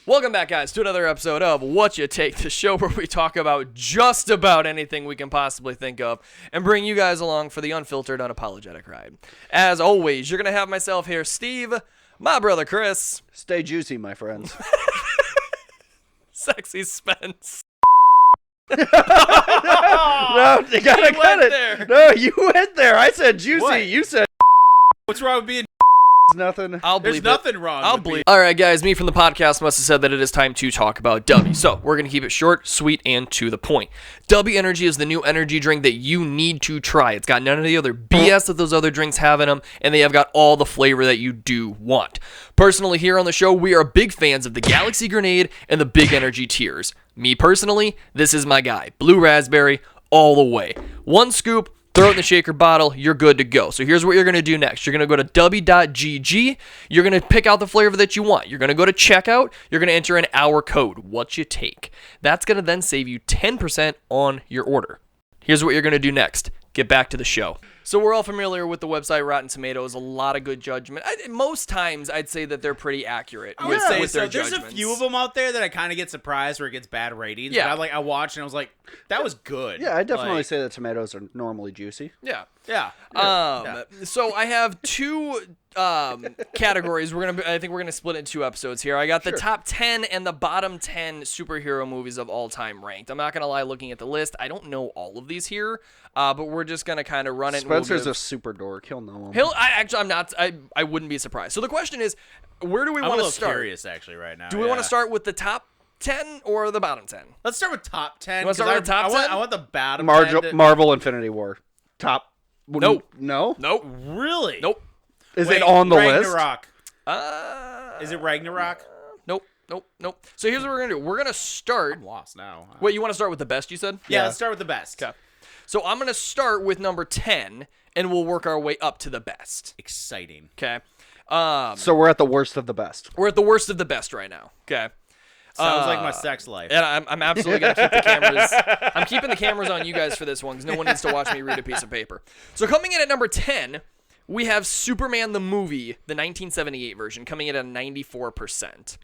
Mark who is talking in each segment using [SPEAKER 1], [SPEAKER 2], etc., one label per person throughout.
[SPEAKER 1] Welcome back, guys, to another episode of What You Take, the show where we talk about just about anything we can possibly think of and bring you guys along for the unfiltered, unapologetic ride. As always, you're going to have myself here, Steve, my brother Chris.
[SPEAKER 2] Stay juicy, my friends.
[SPEAKER 1] Sexy Spence.
[SPEAKER 2] No, you gotta cut it.
[SPEAKER 1] There.
[SPEAKER 2] No, you went there. I said juicy.
[SPEAKER 3] What?
[SPEAKER 2] You said
[SPEAKER 3] What's wrong with being
[SPEAKER 2] nothing.
[SPEAKER 1] I'll
[SPEAKER 3] There's
[SPEAKER 1] bleep
[SPEAKER 3] nothing
[SPEAKER 1] it.
[SPEAKER 3] wrong
[SPEAKER 1] I'll
[SPEAKER 3] with
[SPEAKER 1] bleep.
[SPEAKER 3] being...
[SPEAKER 1] All right, guys, me from the podcast must have said that it is time to talk about W. So we're going to keep it short, sweet, and to the point. W Energy is the new energy drink that you need to try. It's got none of the other BS that those other drinks have in them, and they have got all the flavor that you do want. Personally, here on the show, we are big fans of the Galaxy Grenade and the Big Energy tiers. Me personally, this is my guy. Blue Raspberry, all the way. One scoop, throw it in the shaker bottle, you're good to go. So here's what you're going to do next. You're going to go to w.gg. You're going to pick out the flavor that you want. You're going to go to checkout. You're going to enter in our code, What You Take. That's going to then save you 10% on your order. Here's what you're going to do next. Get back to the show. So we're all familiar with the website Rotten Tomatoes. A lot of good judgment. Most times, I'd say that they're pretty accurate
[SPEAKER 3] I would
[SPEAKER 1] with,
[SPEAKER 3] say
[SPEAKER 1] with
[SPEAKER 3] so.
[SPEAKER 1] their
[SPEAKER 3] There's
[SPEAKER 1] judgments.
[SPEAKER 3] a few of them out there that I kind of get surprised where it gets bad ratings.
[SPEAKER 1] Yeah.
[SPEAKER 3] But I watched and I was like, that was good.
[SPEAKER 2] Yeah, I definitely
[SPEAKER 3] Like,
[SPEAKER 2] say that tomatoes are normally juicy.
[SPEAKER 1] Yeah.
[SPEAKER 3] Yeah.
[SPEAKER 1] So I have two categories. I think we're gonna split it in two episodes here. I got the top 10 and the bottom 10 superhero movies of all time ranked. I'm not gonna lie, looking at the list, I don't know all of these here, but we're just gonna kind of run it.
[SPEAKER 2] Spencer's
[SPEAKER 1] and
[SPEAKER 2] a super dork. He'll know him.
[SPEAKER 1] I'm not. I wouldn't be surprised. So the question is, where do we
[SPEAKER 3] I'm a
[SPEAKER 1] want to
[SPEAKER 3] little
[SPEAKER 1] start?
[SPEAKER 3] curious actually right now.
[SPEAKER 1] Do we want
[SPEAKER 3] yeah.
[SPEAKER 1] to start with the top 10 or the bottom 10?
[SPEAKER 3] Let's start with top 10.
[SPEAKER 1] You wanna start
[SPEAKER 3] 'cause
[SPEAKER 1] with the top
[SPEAKER 3] I want,
[SPEAKER 1] 10?
[SPEAKER 3] I want the bottom 10
[SPEAKER 2] Marvel,
[SPEAKER 3] to-
[SPEAKER 2] Marvel Infinity War. Top.
[SPEAKER 1] Nope.
[SPEAKER 2] No?
[SPEAKER 1] Nope.
[SPEAKER 3] Really?
[SPEAKER 1] Nope.
[SPEAKER 2] Is
[SPEAKER 3] Wait,
[SPEAKER 2] it on the list?
[SPEAKER 3] Ragnarok.
[SPEAKER 1] Uh,
[SPEAKER 3] Is it Ragnarok?
[SPEAKER 1] Nope. Nope. So here's what we're gonna do. We're gonna start.
[SPEAKER 3] I'm lost now.
[SPEAKER 1] Wait, you want to start with the best? You said?
[SPEAKER 3] Yeah,
[SPEAKER 2] Yeah.
[SPEAKER 3] let's start with the best.
[SPEAKER 1] Okay. So I'm going to start with number 10, and we'll work our way up to the best.
[SPEAKER 3] Exciting.
[SPEAKER 1] Okay.
[SPEAKER 2] So we're at the worst of the best.
[SPEAKER 1] We're at the worst of the best right now. Okay.
[SPEAKER 3] Sounds like my sex life.
[SPEAKER 1] And I'm absolutely going to keep the cameras. I'm keeping the cameras on you guys for this one because no one needs to watch me read a piece of paper. So coming in at number 10, we have Superman the movie, the 1978 version, coming in at 94%.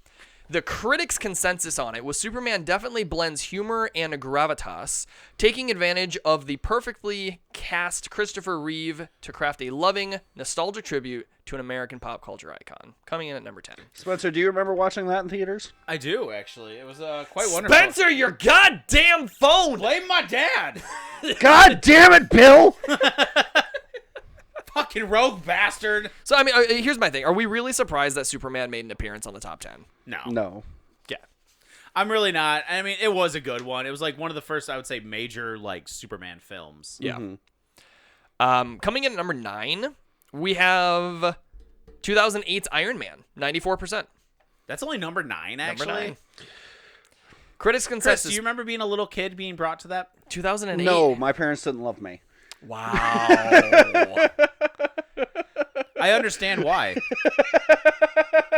[SPEAKER 1] The critics' consensus on it was Superman definitely blends humor and gravitas, taking advantage of the perfectly cast Christopher Reeve to craft a loving, nostalgic tribute to an American pop culture icon. Coming in at number 10.
[SPEAKER 2] Spencer, do you remember watching that in theaters?
[SPEAKER 3] I do, actually. It was quite wonderful.
[SPEAKER 1] Spencer, your goddamn phone!
[SPEAKER 3] Blame my dad.
[SPEAKER 2] God damn it, Bill!
[SPEAKER 3] Fucking rogue bastard.
[SPEAKER 1] So, I mean, here's my thing. Are we really surprised that Superman made an appearance on the top 10?
[SPEAKER 3] No.
[SPEAKER 2] No.
[SPEAKER 1] Yeah.
[SPEAKER 3] I'm really not. I mean, it was a good one. It was like one of the first, I would say, major like Superman films.
[SPEAKER 1] Yeah.
[SPEAKER 2] Mm-hmm.
[SPEAKER 1] Coming in at number 9, we have 2008's Iron Man, 94%.
[SPEAKER 3] That's only number 9, actually.
[SPEAKER 1] Number 9. Critics'
[SPEAKER 3] Chris,
[SPEAKER 1] consensus.
[SPEAKER 3] do you remember being a little kid being brought to that?
[SPEAKER 1] 2008.
[SPEAKER 2] No, my parents didn't love me.
[SPEAKER 1] Wow.
[SPEAKER 3] I understand why.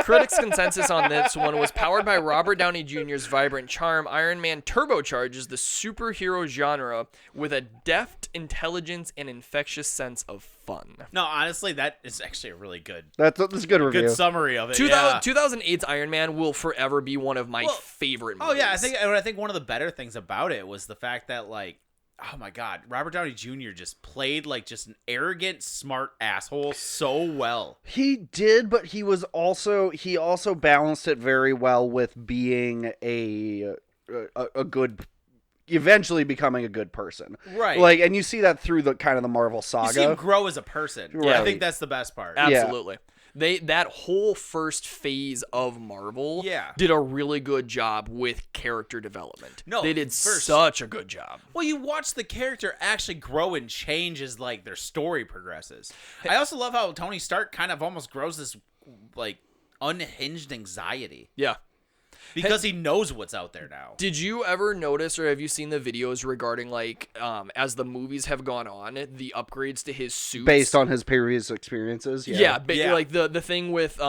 [SPEAKER 1] Critics' consensus on this one was powered by Robert Downey Jr.'s vibrant charm. Iron Man turbocharges the superhero genre with a deft intelligence and infectious sense of fun.
[SPEAKER 3] No, honestly, that is actually a really good
[SPEAKER 2] That's a good review.
[SPEAKER 3] good summary of it.
[SPEAKER 1] 2008's Iron Man will forever be one of my favorite movies.
[SPEAKER 3] Oh yeah, I think one of the better things about it was the fact that like, oh my God, Robert Downey Jr. just played like just an arrogant, smart asshole so well.
[SPEAKER 2] He did, but he also balanced it very well with being a good, eventually becoming a good person.
[SPEAKER 3] Right.
[SPEAKER 2] Like, and you see that through the kind of the Marvel
[SPEAKER 3] You
[SPEAKER 2] saga.
[SPEAKER 3] see him grow as a person.
[SPEAKER 2] Right.
[SPEAKER 3] I think that's the best part.
[SPEAKER 1] Absolutely. That whole first phase of Marvel
[SPEAKER 3] Yeah.
[SPEAKER 1] did a really good job with character development.
[SPEAKER 3] No,
[SPEAKER 1] they did
[SPEAKER 3] first-
[SPEAKER 1] such a good job.
[SPEAKER 3] Well, you watch the character actually grow and change as like their story progresses. I also love how Tony Stark kind of almost grows this like unhinged anxiety
[SPEAKER 1] Yeah.
[SPEAKER 3] because he knows what's out there now.
[SPEAKER 1] Did you ever notice, or have you seen the videos regarding like as the movies have gone on, the upgrades to his suits
[SPEAKER 2] based on his previous experiences.
[SPEAKER 1] yeah,
[SPEAKER 3] Yeah.
[SPEAKER 1] like the thing with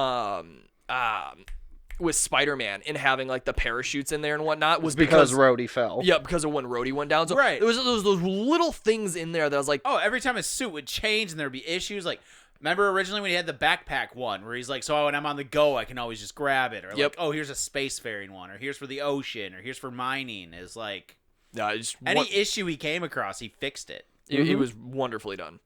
[SPEAKER 1] Spider-Man and having like the parachutes in there and whatnot was
[SPEAKER 2] because Rhodey fell.
[SPEAKER 1] yeah, because of when Rhodey went down. So
[SPEAKER 3] Right.
[SPEAKER 1] there was those little things in there that I was like,
[SPEAKER 3] Oh, every time his suit would change and there'd be issues, like Remember originally when he had the backpack one, where he's like, so when I'm on the go, I can always just grab it, or
[SPEAKER 1] Yep.
[SPEAKER 3] like, oh, here's a spacefaring one, or here's for the ocean, or here's for mining. Is like any issue he came across, he fixed it.
[SPEAKER 1] It was wonderfully done.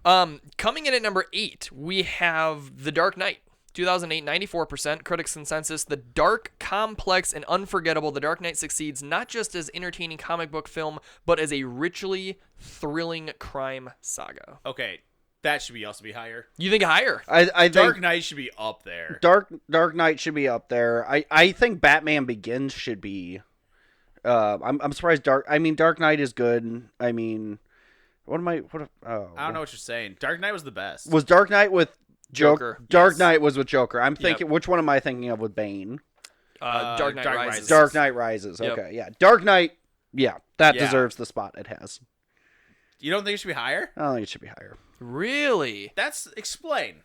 [SPEAKER 1] Coming in at number 8, we have The Dark Knight. 2008, 94%. Critics' consensus. The dark, complex, and unforgettable The Dark Knight succeeds not just as entertaining comic book film, but as a richly thrilling crime saga.
[SPEAKER 3] Okay, that should also be higher.
[SPEAKER 1] You think higher?
[SPEAKER 2] I think
[SPEAKER 3] Dark Knight should be up there.
[SPEAKER 2] Dark Knight should be up there. I think Batman Begins should be. I'm surprised. Dark Knight is good. I mean, I don't know
[SPEAKER 3] what you're saying. Dark Knight was the best.
[SPEAKER 2] Was Dark Knight with
[SPEAKER 1] Joker?
[SPEAKER 2] Dark Knight was with Joker. I'm thinking, which one am I thinking of with Bane?
[SPEAKER 1] Dark Knight Rises.
[SPEAKER 2] Dark Knight Rises.
[SPEAKER 1] Yep.
[SPEAKER 2] Okay, yeah. Dark Knight. Yeah, that deserves the spot it has.
[SPEAKER 3] You don't think it should be higher?
[SPEAKER 2] I don't think it should be higher.
[SPEAKER 1] Really?
[SPEAKER 3] Explain.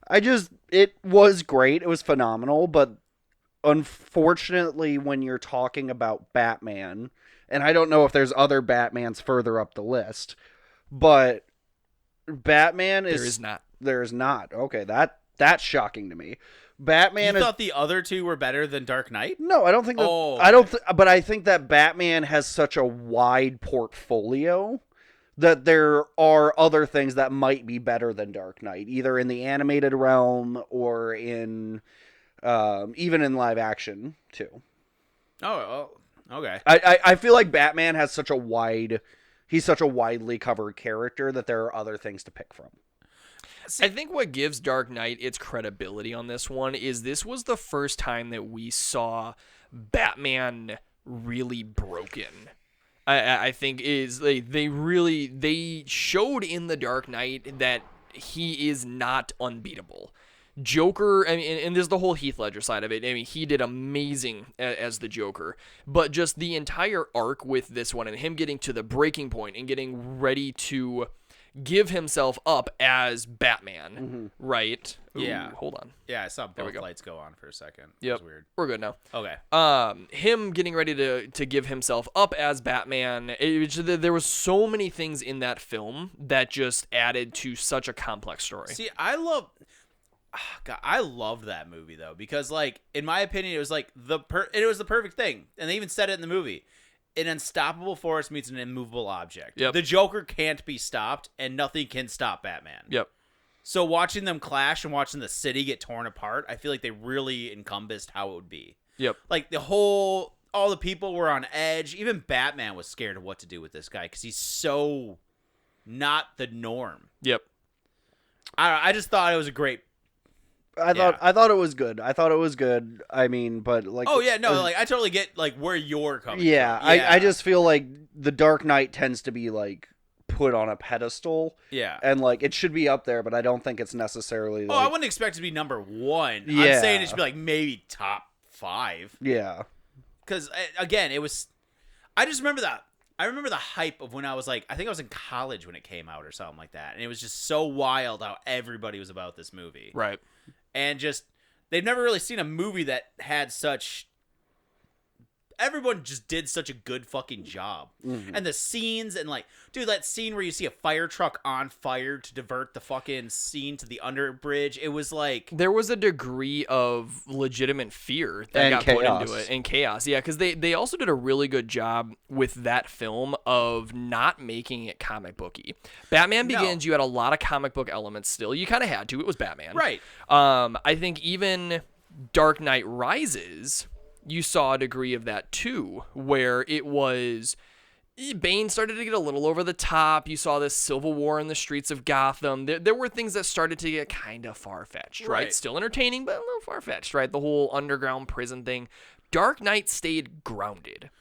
[SPEAKER 2] It was great. It was phenomenal, but unfortunately, when you're talking about Batman, and I don't know if there's other Batmans further up the list, but Batman is...
[SPEAKER 1] There is not.
[SPEAKER 2] There is not. Okay, that's shocking to me. Batman
[SPEAKER 3] You thought the other two were better than Dark Knight?
[SPEAKER 2] No, I don't think that...
[SPEAKER 3] Oh.
[SPEAKER 2] But I think that Batman has such a wide portfolio that there are other things that might be better than Dark Knight, either in the animated realm or in even in live action too.
[SPEAKER 3] Oh, okay.
[SPEAKER 2] I feel like Batman has such a widely covered character that there are other things to pick from.
[SPEAKER 1] I think what gives Dark Knight its credibility on this one is this was the first time that we saw Batman really broken. I think is they showed in The Dark Knight that he is not unbeatable. Joker, I mean, and there's the whole Heath Ledger side of it. I mean, he did amazing as the Joker, but just the entire arc with this one and him getting to the breaking point and getting ready to give himself up as Batman, right?
[SPEAKER 3] Yeah.
[SPEAKER 1] Ooh, hold on.
[SPEAKER 3] Yeah, I saw both
[SPEAKER 1] go.
[SPEAKER 3] lights go on for a second.
[SPEAKER 1] Yep.
[SPEAKER 3] It was weird.
[SPEAKER 1] We're good now.
[SPEAKER 3] Okay.
[SPEAKER 1] Him getting ready to give himself up as Batman. There was so many things in that film that just added to such a complex story.
[SPEAKER 3] See, I loved that movie though, because like in my opinion, it was like it was the perfect thing, and they even said it in the movie. An unstoppable force meets an immovable object.
[SPEAKER 1] Yep.
[SPEAKER 3] The Joker can't be stopped, and nothing can stop Batman.
[SPEAKER 1] Yep.
[SPEAKER 3] So watching them clash and watching the city get torn apart, I feel like they really encompassed how it would be.
[SPEAKER 1] Yep.
[SPEAKER 3] Like all the people were on edge. Even Batman was scared of what to do with this guy because he's so not the norm.
[SPEAKER 1] Yep.
[SPEAKER 3] I just thought it was a great.
[SPEAKER 2] I thought it was good. I mean, but like...
[SPEAKER 3] Oh, yeah, no, like, I totally get, like, where you're coming from.
[SPEAKER 2] Yeah, I just feel like The Dark Knight tends to be, like, put on a pedestal.
[SPEAKER 3] Yeah.
[SPEAKER 2] And, like, it should be up there, but I don't think it's necessarily, like...
[SPEAKER 3] Oh, I wouldn't expect it to be number 1.
[SPEAKER 2] Yeah.
[SPEAKER 3] I'm saying it should be, like, maybe top 5.
[SPEAKER 2] Yeah.
[SPEAKER 3] Because, again, it was... I just remember that. I remember the hype of when I was, like... I think I was in college when it came out or something like that. And it was just so wild how everybody was about this movie.
[SPEAKER 1] Right.
[SPEAKER 3] And just, they've never really seen a movie that had such, everyone just did such a good fucking job. Mm-hmm. And the scenes and like, dude, that scene where you see a fire truck on fire to divert the fucking scene to the underbridge, it was like...
[SPEAKER 1] There was a degree of legitimate fear that got put into it, and chaos. Yeah, because they also did a really good job with that film of not making it comic booky. Batman Begins, you had a lot of comic book elements still. You kind of had to. It was Batman.
[SPEAKER 3] Right.
[SPEAKER 1] I think even Dark Knight Rises, you saw a degree of that too, where it was... Bane started to get a little over the top. You saw this civil war in the streets of Gotham. There were things that started to get kind of far-fetched, right? Still entertaining, but a little far-fetched, right? The whole underground prison thing. Dark Knight stayed grounded.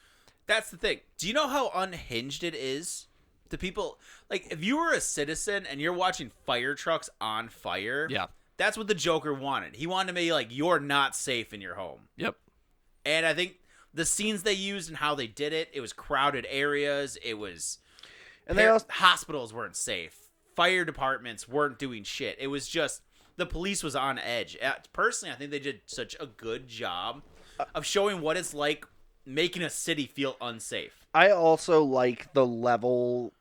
[SPEAKER 3] That's the thing. Do you know how unhinged it is to people? Like, if you were a citizen and you're watching fire trucks on fire, that's what the Joker wanted. He wanted to be like, you're not safe in your home.
[SPEAKER 1] Yep.
[SPEAKER 3] And I think the scenes they used and how they did it, it was crowded areas. It was, and hospitals weren't safe. Fire departments weren't doing shit. It was just the police was on edge. Personally, I think they did such a good job of showing what it's like making a city feel unsafe.
[SPEAKER 2] I also like the level.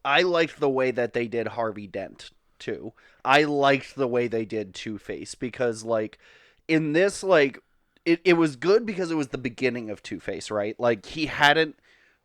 [SPEAKER 2] I liked the way that they did Harvey Dent too. I liked the way they did Two-Face because, like, in this, like, it was good because it was the beginning of Two-Face, right? Like, he hadn't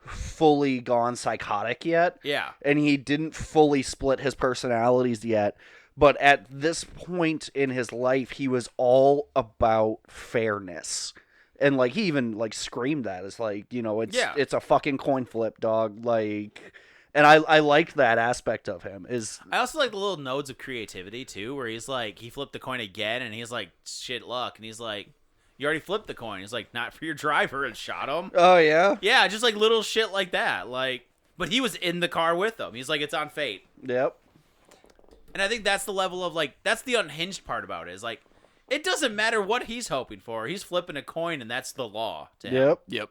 [SPEAKER 2] fully gone psychotic yet.
[SPEAKER 3] Yeah.
[SPEAKER 2] And he didn't fully split his personalities yet. But at this point in his life, he was all about fairness. And, like, he even, like, screamed that. It's like, you know, it's a fucking coin flip, dog. Like, and I liked that aspect of him.
[SPEAKER 3] I also like the little nodes of creativity, too, where he's like, he flipped the coin again, and he's like, shit luck. And he's like, you already flipped the coin. He's like, not for your driver, and shot him.
[SPEAKER 2] Oh, yeah?
[SPEAKER 3] Yeah, just, like, little shit like that. Like, but he was in the car with them. He's like, it's on fate.
[SPEAKER 2] Yep.
[SPEAKER 3] And I think that's the level of, like, that's the unhinged part about it, is, like, it doesn't matter what he's hoping for. He's flipping a coin, and that's the law to him.
[SPEAKER 1] Yep.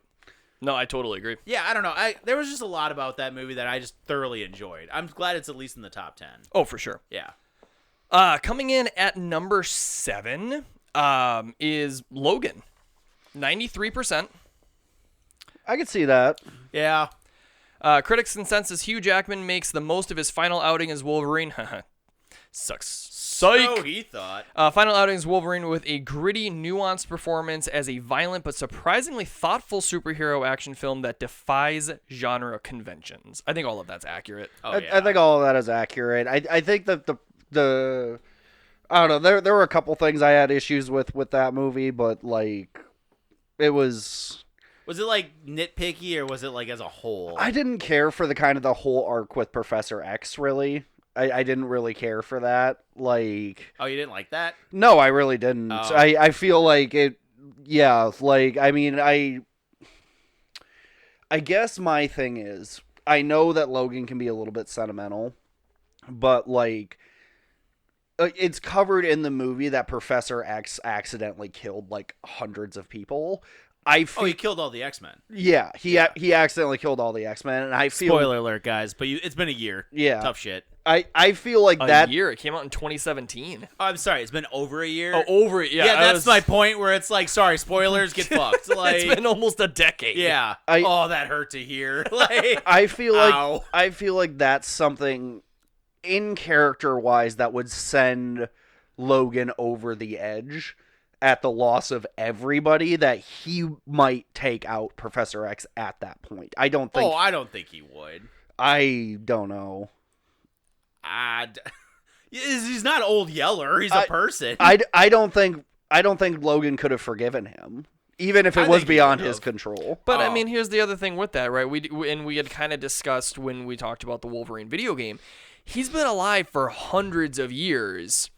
[SPEAKER 1] No, I totally agree.
[SPEAKER 3] Yeah, I don't know. There was just a lot about that movie that I just thoroughly enjoyed. I'm glad it's at least in the top 10.
[SPEAKER 1] Oh, for sure.
[SPEAKER 3] Yeah.
[SPEAKER 1] Coming in at number 7 is Logan. 93%.
[SPEAKER 2] I could see that.
[SPEAKER 3] Yeah.
[SPEAKER 1] Critics' consensus, Hugh Jackman makes the most of his final outing as Wolverine. Sucks. Psych!
[SPEAKER 3] So he thought.
[SPEAKER 1] Final outing as Wolverine with a gritty, nuanced performance as a violent but surprisingly thoughtful superhero action film that defies genre conventions. I think all of that's accurate.
[SPEAKER 3] Oh,
[SPEAKER 2] I think all of that is accurate. I think that the I don't know. There were a couple things I had issues with that movie, but, like, it was...
[SPEAKER 3] Was it, like, nitpicky, or was it, like, as a whole?
[SPEAKER 2] I didn't care for the whole arc with Professor X, really. I didn't really care for that. Like...
[SPEAKER 3] Oh, you didn't like that?
[SPEAKER 2] No, I really didn't.
[SPEAKER 3] Oh.
[SPEAKER 2] I feel like it... Yeah, like, I mean, I guess my thing is, I know that Logan can be a little bit sentimental, but, like... It's covered in the movie that Professor X accidentally killed, like, hundreds of people.
[SPEAKER 3] He killed all the X-Men.
[SPEAKER 2] Yeah, he accidentally killed all the X-Men, and I feel...
[SPEAKER 3] Spoiler alert, guys, but it's been a year.
[SPEAKER 2] Yeah.
[SPEAKER 3] Tough shit.
[SPEAKER 2] I feel like
[SPEAKER 1] A year. It came out in 2017.
[SPEAKER 3] Oh, I'm sorry, it's been over a year?
[SPEAKER 1] Oh, over it. Yeah,
[SPEAKER 3] Yeah, that's my point, where it's like, sorry, spoilers, get fucked. Like,
[SPEAKER 1] it's been almost a decade.
[SPEAKER 3] Yeah. That hurt to hear. Like,
[SPEAKER 2] I feel
[SPEAKER 3] ow.
[SPEAKER 2] like that's something in character-wise that would send Logan over the edge at the loss of everybody, that he might take out Professor X at that point. I don't think
[SPEAKER 3] he would.
[SPEAKER 2] I don't know.
[SPEAKER 3] He's not Old Yeller. He's a person.
[SPEAKER 2] I don't think Logan could have forgiven him, even if it was beyond his control.
[SPEAKER 1] But I mean, here's the other thing with that, right? We had kind of discussed when we talked about the Wolverine video game. He's been alive for hundreds of years.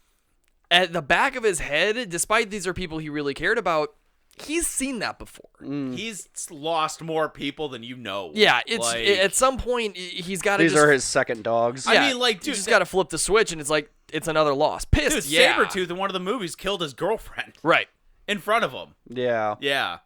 [SPEAKER 1] At the back of his head, despite these are people he really cared about, he's seen that before.
[SPEAKER 3] He's lost more people than you know.
[SPEAKER 1] Yeah, it's at some point he's got to.
[SPEAKER 2] These are his second dogs.
[SPEAKER 1] Yeah,
[SPEAKER 3] I mean, like, dude,
[SPEAKER 1] you just got to flip the switch, and it's like it's another loss. Pissed,
[SPEAKER 3] dude, Sabretooth in one of the movies killed his girlfriend.
[SPEAKER 1] Right.
[SPEAKER 3] In front of him.
[SPEAKER 2] Yeah.
[SPEAKER 3] Yeah.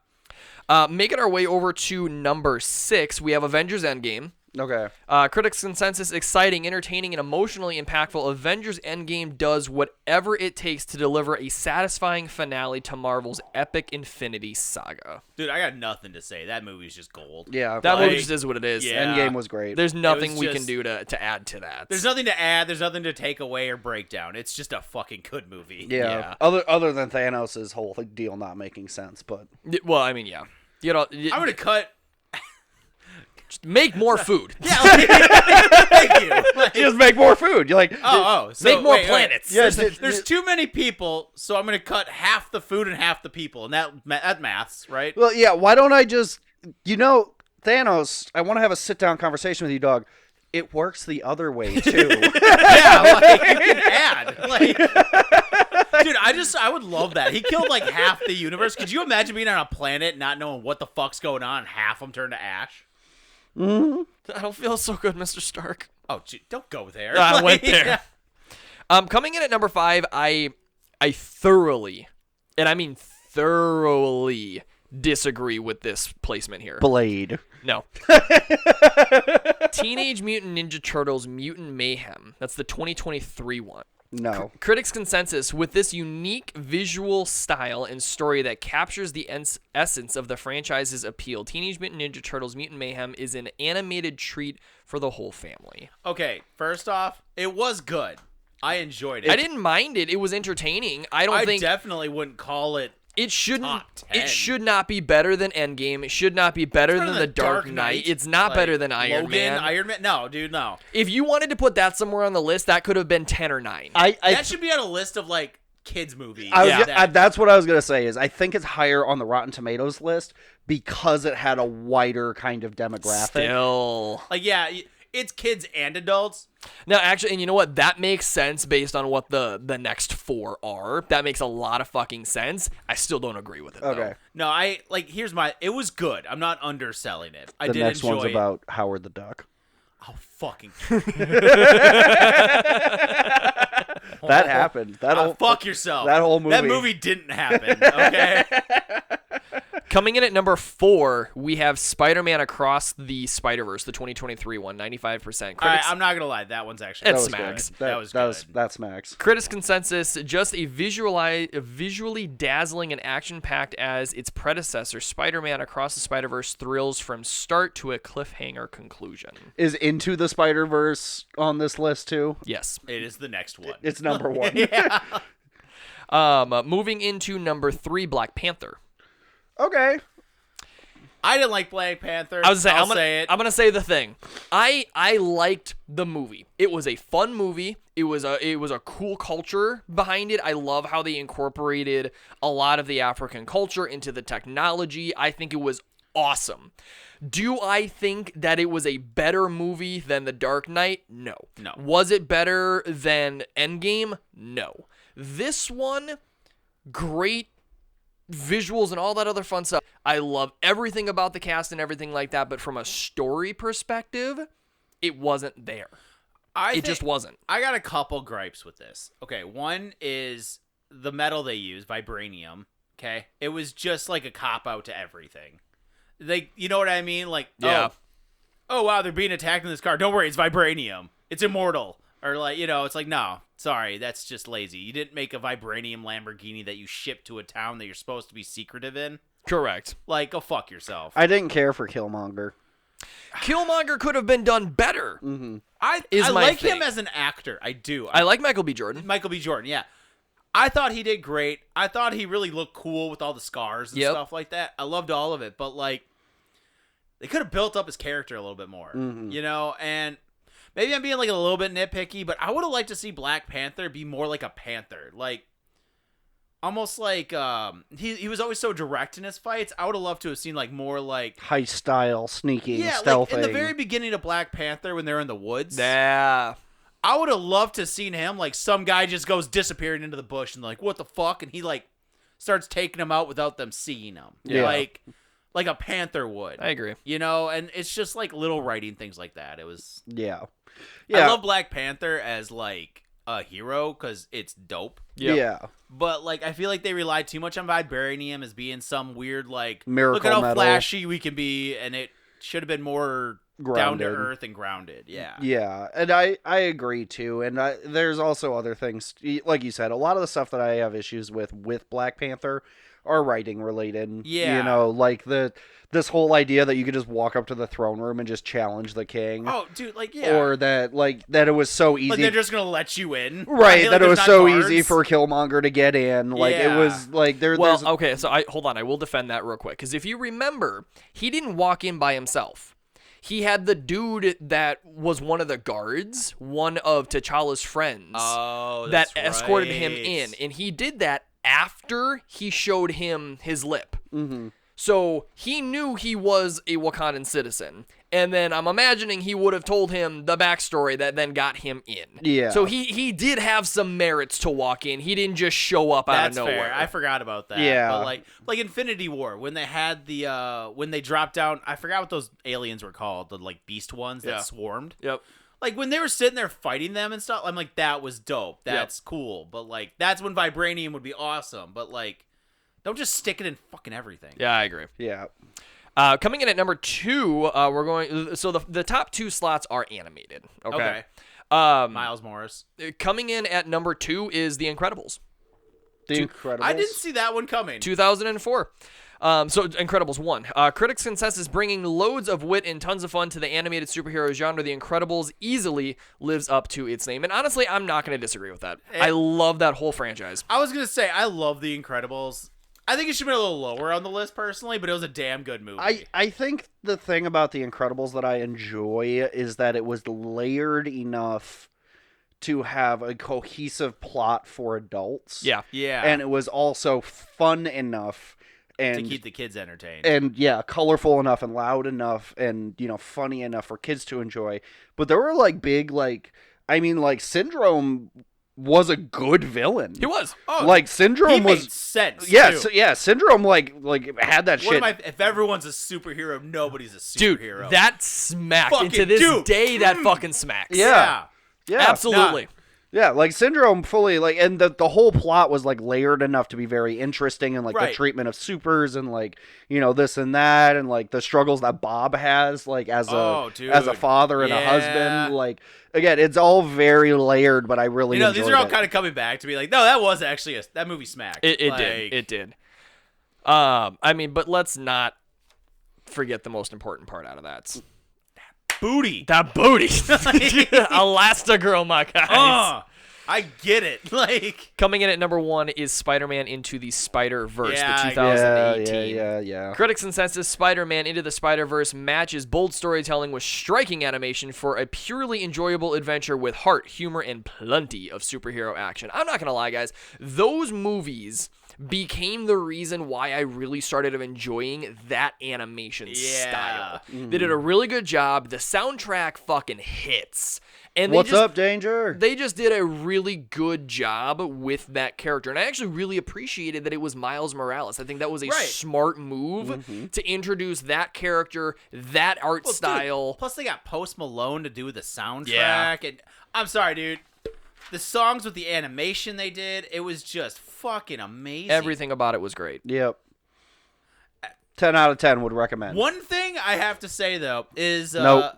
[SPEAKER 1] Making our way over to number 6, we have Avengers Endgame.
[SPEAKER 2] Okay.
[SPEAKER 1] Critics' consensus, exciting, entertaining, and emotionally impactful. Avengers Endgame does whatever it takes to deliver a satisfying finale to Marvel's epic Infinity Saga.
[SPEAKER 3] Dude, I got nothing to say. That movie's just gold.
[SPEAKER 2] Yeah.
[SPEAKER 1] That movie just is what it is.
[SPEAKER 3] Yeah.
[SPEAKER 2] Endgame was great.
[SPEAKER 1] There's nothing we can do to add to that.
[SPEAKER 3] There's nothing to add. There's nothing to take away or break down. It's just a fucking good movie.
[SPEAKER 2] Yeah. Other than Thanos' whole deal not making sense, but...
[SPEAKER 1] Well, I mean, yeah. You know,
[SPEAKER 3] I'm going to cut...
[SPEAKER 1] Make more food.
[SPEAKER 3] Yeah, like, thank you. Like,
[SPEAKER 2] just make more food. You're like,
[SPEAKER 3] so
[SPEAKER 1] make more
[SPEAKER 3] wait.
[SPEAKER 1] planets.
[SPEAKER 2] Yeah,
[SPEAKER 3] There's too many people, so I'm going to cut half the food and half the people, and that maths, right?
[SPEAKER 2] well, yeah. Why don't I just, Thanos? I want to have a sit down conversation with you, dog. It works the other way too.
[SPEAKER 3] Yeah, like you can add, like, dude. I would love that. He killed like half the universe. Could you imagine being on a planet not knowing what the fuck's going on, and half them turn to ash?
[SPEAKER 2] Mm-hmm.
[SPEAKER 1] I don't feel so good, Mr. Stark.
[SPEAKER 3] Oh, don't go there.
[SPEAKER 1] I went there. Coming in at number 5, I thoroughly, and I mean thoroughly, disagree with this placement here.
[SPEAKER 2] Blade.
[SPEAKER 1] No. Teenage Mutant Ninja Turtles Mutant Mayhem. That's the 2023 one.
[SPEAKER 2] No.
[SPEAKER 1] Critics' consensus, with this unique visual style and story that captures the essence of the franchise's appeal, Teenage Mutant Ninja Turtles Mutant Mayhem is an animated treat for the whole family.
[SPEAKER 3] Okay, first off, it was good. I enjoyed it.
[SPEAKER 1] I didn't mind it. It was entertaining. I
[SPEAKER 3] definitely wouldn't call it.
[SPEAKER 1] It shouldn't.
[SPEAKER 3] Top 10.
[SPEAKER 1] It should not be better than Endgame. It should not be better than The Dark Knight. It's not
[SPEAKER 3] Like,
[SPEAKER 1] better than Iron
[SPEAKER 3] Logan,
[SPEAKER 1] Man.
[SPEAKER 3] Iron Man. No, dude, no.
[SPEAKER 1] If you wanted to put that somewhere on the list, that could have been 10 or 9.
[SPEAKER 3] That should be on a list of like kids movies.
[SPEAKER 2] That's what I was gonna say. Is I think it's higher on the Rotten Tomatoes list because it had a wider kind of demographic.
[SPEAKER 1] Still.
[SPEAKER 3] Like, yeah, it's kids and adults.
[SPEAKER 1] No, actually, and you know what? That makes sense based on what the next 4 are. That makes a lot of fucking sense. I still don't agree with it,
[SPEAKER 2] Okay.
[SPEAKER 1] though.
[SPEAKER 3] No, it was good. I'm not underselling it. I
[SPEAKER 2] The
[SPEAKER 3] did
[SPEAKER 2] next
[SPEAKER 3] enjoy
[SPEAKER 2] one's
[SPEAKER 3] it.
[SPEAKER 2] about Howard the Duck.
[SPEAKER 3] Oh, fucking.
[SPEAKER 2] That happened.
[SPEAKER 3] Fuck yourself.
[SPEAKER 2] That whole movie.
[SPEAKER 3] That movie didn't happen, okay?
[SPEAKER 1] Coming in at number 4, we have Spider-Man Across the Spider-Verse, the 2023 one, 95%.
[SPEAKER 3] All right,
[SPEAKER 1] Critics,
[SPEAKER 3] I'm not going to lie. That one's actually
[SPEAKER 1] It's
[SPEAKER 3] good.
[SPEAKER 1] smacks.
[SPEAKER 3] That was good.
[SPEAKER 2] That's Max.
[SPEAKER 1] Critics' consensus, just a visually dazzling and action-packed as its predecessor, Spider-Man Across the Spider-Verse thrills from start to a cliffhanger conclusion.
[SPEAKER 2] Is Into the Spider-Verse on this list too?
[SPEAKER 1] Yes.
[SPEAKER 3] It is the next one.
[SPEAKER 2] It's number 1.
[SPEAKER 3] Yeah.
[SPEAKER 1] Moving into number 3, Black Panther.
[SPEAKER 2] Okay.
[SPEAKER 3] I didn't like Black Panther.
[SPEAKER 1] I was
[SPEAKER 3] I'll
[SPEAKER 1] saying,
[SPEAKER 3] say it.
[SPEAKER 1] I'm gonna say the thing. I liked the movie. It was a fun movie. It was a cool culture behind it. I love how they incorporated a lot of the African culture into the technology. I think it was awesome. Do I think that it was a better movie than The Dark Knight? No. Was it better than Endgame? No. This one, great visuals and all that other fun stuff. I love everything about the cast and everything like that, but from a story perspective, it wasn't there. It just wasn't.
[SPEAKER 3] I got a couple gripes with this. Okay, one is the metal they use, vibranium. Okay, it was just like a cop out to everything. You know what I mean? Like,
[SPEAKER 1] yeah.
[SPEAKER 3] Oh wow, they're being attacked in this car. Don't worry, it's vibranium. It's immortal. Or like, it's like, no, sorry, that's just lazy. You didn't make a vibranium Lamborghini that you ship to a town that you're supposed to be secretive in.
[SPEAKER 1] Correct.
[SPEAKER 3] Like, go fuck yourself.
[SPEAKER 2] I didn't care for Killmonger.
[SPEAKER 1] Killmonger could have been done better.
[SPEAKER 2] Mm-hmm.
[SPEAKER 3] I like him as an actor. I do.
[SPEAKER 1] I like Michael B. Jordan.
[SPEAKER 3] Michael B. Jordan, yeah. I thought he did great. I thought he really looked cool with all the scars and stuff like that. I loved all of it, but like, they could have built up his character a little bit more, and maybe I'm being like a little bit nitpicky, but I would have liked to see Black Panther be more like a panther, like almost like he was always so direct in his fights. I would have loved to have seen like more like
[SPEAKER 2] heist style, sneaking, stealthing.
[SPEAKER 3] Like in the very beginning of Black Panther when they're in the woods.
[SPEAKER 1] Yeah.
[SPEAKER 3] I would have loved to have seen him like some guy just goes disappearing into the bush and like what the fuck, and he like starts taking them out without them seeing him.
[SPEAKER 2] Yeah.
[SPEAKER 3] Like a panther would.
[SPEAKER 1] I agree.
[SPEAKER 3] And it's just like little writing things like that. It was.
[SPEAKER 2] Yeah.
[SPEAKER 3] I love Black Panther as like a hero because it's dope.
[SPEAKER 1] Yep.
[SPEAKER 2] Yeah.
[SPEAKER 3] But like I feel like they relied too much on vibranium as being some weird like
[SPEAKER 2] miracle
[SPEAKER 3] look at how
[SPEAKER 2] metal.
[SPEAKER 3] flashy we can be, and it should have been more down to
[SPEAKER 2] Grounded.
[SPEAKER 3] earth and grounded. Yeah.
[SPEAKER 2] Yeah, and I agree too. And there's also other things, like you said, a lot of the stuff that I have issues with Black Panther are writing related.
[SPEAKER 3] Yeah.
[SPEAKER 2] Like this whole idea that you could just walk up to the throne room and just challenge the king.
[SPEAKER 3] Oh, dude, like yeah.
[SPEAKER 2] Or that it was so easy.
[SPEAKER 3] Like they're just gonna let you in,
[SPEAKER 2] right?
[SPEAKER 3] Like,
[SPEAKER 2] That it was
[SPEAKER 3] there's
[SPEAKER 2] so
[SPEAKER 3] not
[SPEAKER 2] easy
[SPEAKER 3] guards.
[SPEAKER 2] for Killmonger to get in. Like it was like there.
[SPEAKER 1] Well,
[SPEAKER 2] there's
[SPEAKER 1] okay, so hold on. I will defend that real quick because if you remember, he didn't walk in by himself. He had the dude that was one of the guards, one of T'Challa's friends,
[SPEAKER 3] that
[SPEAKER 1] that escorted him in, and he did that after he showed him his lip.
[SPEAKER 2] Mm-hmm.
[SPEAKER 1] So he knew he was a Wakandan citizen. And then I'm imagining he would have told him the backstory that then got him in.
[SPEAKER 2] Yeah.
[SPEAKER 1] So he did have some merits to walk in. He didn't just show up out
[SPEAKER 3] That's
[SPEAKER 1] of nowhere.
[SPEAKER 3] fair. I forgot about that.
[SPEAKER 2] Yeah.
[SPEAKER 3] But like Infinity War, when they had when they dropped down, I forgot what those aliens were called, the like beast ones that swarmed.
[SPEAKER 1] Yep.
[SPEAKER 3] Like when they were sitting there fighting them and stuff, I'm like, that was dope. That's cool. But like that's when vibranium would be awesome. But like, don't just stick it in fucking everything.
[SPEAKER 1] Yeah, I agree.
[SPEAKER 2] yeah.
[SPEAKER 1] Coming in at number 2, we're going. So the top 2 slots are animated. Okay.
[SPEAKER 3] Miles Morris.
[SPEAKER 1] Coming in at number 2 is The Incredibles.
[SPEAKER 2] The Incredibles.
[SPEAKER 3] I didn't see that one coming.
[SPEAKER 1] 2004. So Incredibles 1. Critics' consensus bringing loads of wit and tons of fun to the animated superhero genre. The Incredibles easily lives up to its name. And honestly, I'm not going to disagree with that. I love that whole franchise.
[SPEAKER 3] I was going to say, I love The Incredibles. I think it should be a little lower on the list personally, but it was a damn good movie.
[SPEAKER 2] I think the thing about The Incredibles that I enjoy is that it was layered enough to have a cohesive plot for adults.
[SPEAKER 1] Yeah.
[SPEAKER 2] And it was also fun enough and
[SPEAKER 3] to keep the kids entertained.
[SPEAKER 2] And colorful enough and loud enough and, funny enough for kids to enjoy. But there were Syndrome was a good villain.
[SPEAKER 1] He was.
[SPEAKER 2] Syndrome
[SPEAKER 3] made sense.
[SPEAKER 2] Syndrome had that shit.
[SPEAKER 3] If everyone's a superhero, nobody's a superhero.
[SPEAKER 1] Dude, that smacked. And to this day, that fucking smacks.
[SPEAKER 2] Yeah.
[SPEAKER 1] Absolutely.
[SPEAKER 2] Yeah, Syndrome fully, and the whole plot was, layered enough to be very interesting, and, the treatment of supers, and, this and that, and, the struggles that Bob has, as a father and a husband, again, it's all very layered, but I really enjoyed
[SPEAKER 3] these are all kind of coming back to be no, that was actually, that movie smacked.
[SPEAKER 1] It did. But let's not forget the most important part out of that.
[SPEAKER 3] Booty.
[SPEAKER 1] That booty. Elastigirl, my guys.
[SPEAKER 3] I get it.
[SPEAKER 1] Coming in at number 1 is Spider-Man Into the Spider-Verse, the 2018.
[SPEAKER 2] Yeah.
[SPEAKER 1] Critics' consensus, Spider-Man Into the Spider-Verse matches bold storytelling with striking animation for a purely enjoyable adventure with heart, humor, and plenty of superhero action. I'm not going to lie, guys. Those movies became the reason why I really started enjoying that animation style. They did a really good job. The soundtrack fucking hits. And
[SPEAKER 2] What's up, Danger?
[SPEAKER 1] They just did a really good job with that character. And I actually really appreciated that it was Miles Morales. I think that was a smart move to introduce that character, that art style.
[SPEAKER 3] Dude, plus, they got Post Malone to do the soundtrack. Yeah. And I'm sorry, dude. The songs with the animation they did, it was just fucking amazing.
[SPEAKER 1] Everything about it was great.
[SPEAKER 2] Yep. 10 out of 10 would recommend.
[SPEAKER 3] One thing I have to say, though, is...
[SPEAKER 2] Nope.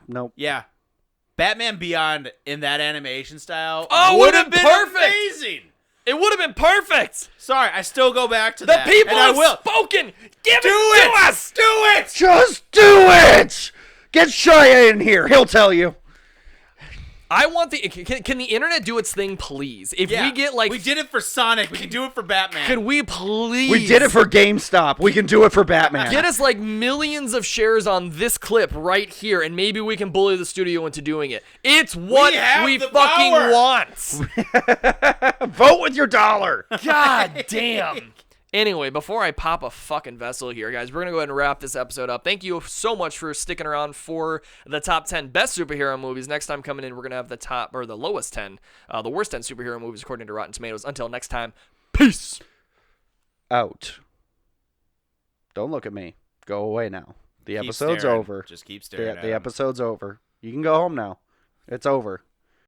[SPEAKER 3] Nope. Yeah. Batman Beyond in that animation style
[SPEAKER 1] would have been
[SPEAKER 3] perfect. Amazing.
[SPEAKER 1] It would have been perfect.
[SPEAKER 3] Sorry, I still go back to that.
[SPEAKER 1] The people have spoken. Give it to us.
[SPEAKER 3] Do it.
[SPEAKER 2] Just do it. Get Shia in here. He'll tell you.
[SPEAKER 1] I want can the internet do its thing, please? If we get
[SPEAKER 3] we did it for Sonic, we can do it for Batman.
[SPEAKER 1] Can we please?
[SPEAKER 2] We did it for GameStop. We can do it for Batman.
[SPEAKER 1] Get us millions of shares on this clip right here, and maybe we can bully the studio into doing it. It's what we fucking want.
[SPEAKER 2] Vote with your dollar.
[SPEAKER 1] God damn. Anyway, before I pop a fucking vessel here, guys, we're going to go ahead and wrap this episode up. Thank you so much for sticking around for the top 10 best superhero movies. Next time coming in, we're going to have the lowest 10, the worst 10 superhero movies according to Rotten Tomatoes. Until next time, peace.
[SPEAKER 2] Out. Don't look at me. Go away now. The episode's
[SPEAKER 3] staring.
[SPEAKER 2] over.
[SPEAKER 3] Just keep staring.
[SPEAKER 2] The episode's over. You can go home now. It's over.